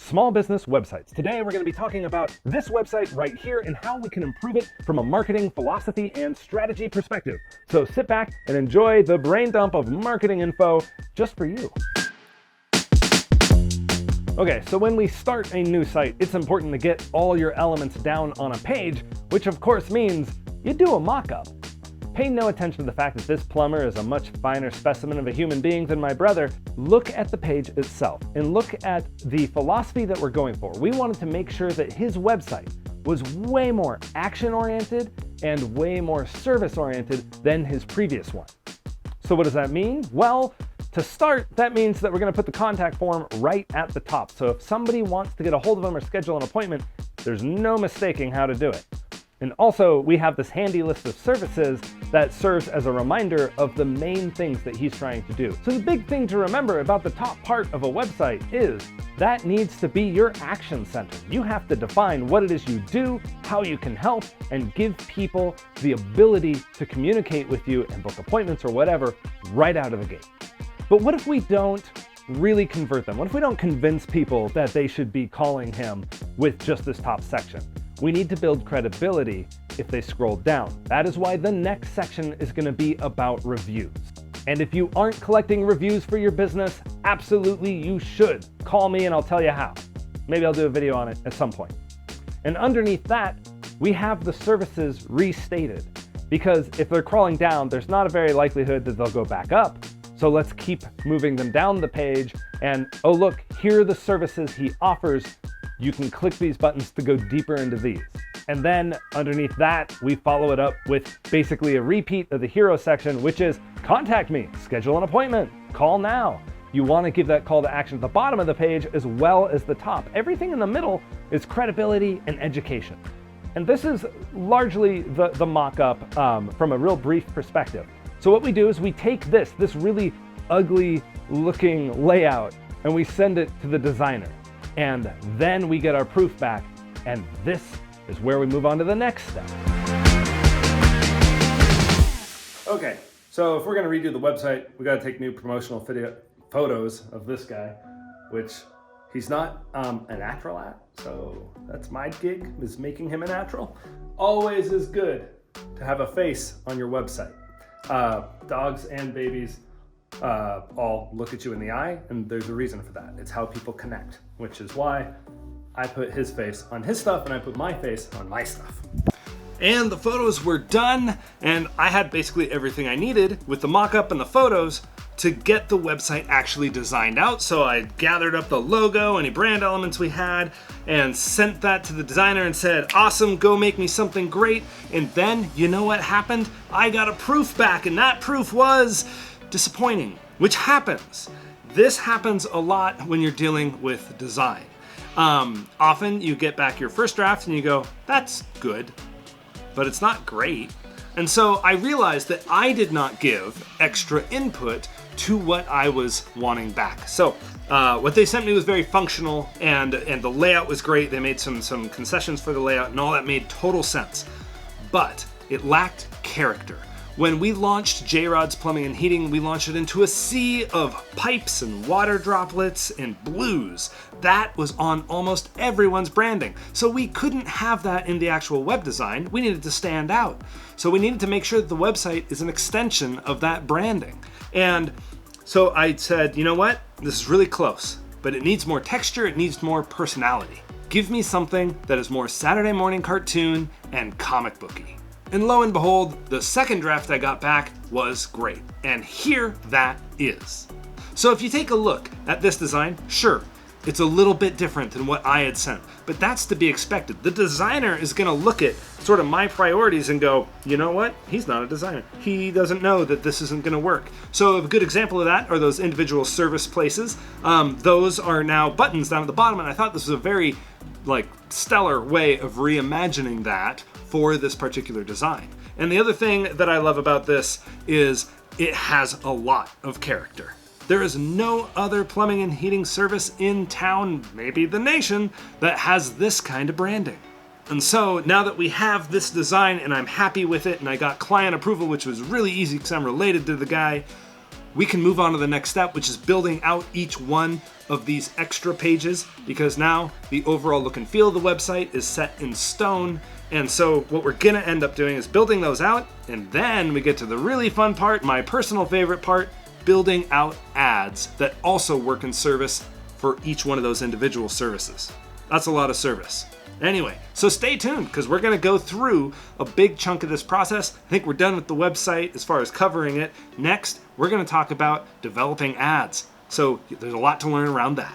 small business websites. Today we're going to be talking about this website right here and how we can improve it from a marketing philosophy and strategy perspective. So sit back and enjoy the brain dump of marketing info just for you. Okay, so when we start a new site, it's important to get all your elements down on a page, which of course means you do a mock-up. Pay no attention to the fact that this plumber is a much finer specimen of a human being than my brother. Look at the page itself and look at the philosophy that we're going for. We wanted to make sure that his website was way more action-oriented and way more service-oriented than his previous one. So what does that mean? Well, to start, that means that we're going to put the contact form right at the top. So if somebody wants to get a hold of him or schedule an appointment, there's no mistaking how to do it. And also, we have this handy list of services that serves as a reminder of the main things that he's trying to do. So the big thing to remember about the top part of a website is that needs to be your action center. You have to define what it is you do, how you can help, and give people the ability to communicate with you and book appointments or whatever right out of the gate. But what if we don't really convert them? What if we don't convince people that they should be calling him with just this top section? We need to build credibility if they scroll down. That is why the next section is going to be about reviews. And if you aren't collecting reviews for your business, absolutely you should. Call me and I'll tell you how. Maybe I'll do a video on it at some point. And underneath that, we have the services restated. Because if they're crawling down, there's not a very likelihood that they'll go back up. So let's keep moving them down the page. And oh look, here are the services he offers. You can click these buttons to go deeper into these. And then underneath that, we follow it up with basically a repeat of the hero section, which is contact me, schedule an appointment, call now. You want to give that call to action at the bottom of the page as well as the top. Everything in the middle is credibility and education. And this is largely the mock-up from a real brief perspective. So what we do is we take this really ugly looking layout and we send it to the designer. And then we get our proof back, and this is where we move on to the next step. Okay, so if we're gonna redo the website, we gotta take new promotional photos of this guy, which he's not a natural at, so that's my gig, is making him a natural. Always is good to have a face on your website. Dogs and babies all look at you in the eye, and there's a reason for that. It's how people connect, which is why I put his face on his stuff and I put my face on my stuff. And the photos were done, and I had basically everything I needed with the mock-up and the photos to get the website actually designed out. So I gathered up the logo, any brand elements we had, and sent that to the designer and said, awesome, go make me something great. And then, you know what happened? I got a proof back, and that proof was disappointing, which happens. This happens a lot when you're dealing with design. Often you get back your first draft and you go, that's good, but it's not great. And so I realized that I did not give extra input to what I was wanting back. So what they sent me was very functional, and the layout was great. They made some concessions for the layout, and all that made total sense. But it lacked character. When we launched J-Rod's Plumbing and Heating, we launched it into a sea of pipes and water droplets and blues. That was on almost everyone's branding. So we couldn't have that in the actual web design. We needed to stand out. So we needed to make sure that the website is an extension of that branding. And so I said, you know what? This is really close, but it needs more texture, it needs more personality. Give me something that is more Saturday morning cartoon and comic booky. And lo and behold, the second draft I got back was great. And here that is. So if you take a look at this design, sure, it's a little bit different than what I had sent, but that's to be expected. The designer is gonna look at sort of my priorities and go, you know what? He's not a designer. He doesn't know that this isn't gonna work. So a good example of that are those individual service places. Those are now buttons down at the bottom, and I thought this was a very stellar way of reimagining that for this particular design. And the other thing that I love about this is it has a lot of character. There is no other plumbing and heating service in town, maybe the nation, that has this kind of branding. And so now that we have this design and I'm happy with it and I got client approval, which was really easy because I'm related to the guy, we can move on to the next step, which is building out each one of these extra pages, because now the overall look and feel of the website is set in stone. And so what we're gonna end up doing is building those out, and then we get to the really fun part, my personal favorite part, building out ads that also work in service for each one of those individual services. That's a lot of service. Anyway, so stay tuned, because we're gonna go through a big chunk of this process. I think we're done with the website as far as covering it. Next, we're gonna talk about developing ads. So there's a lot to learn around that.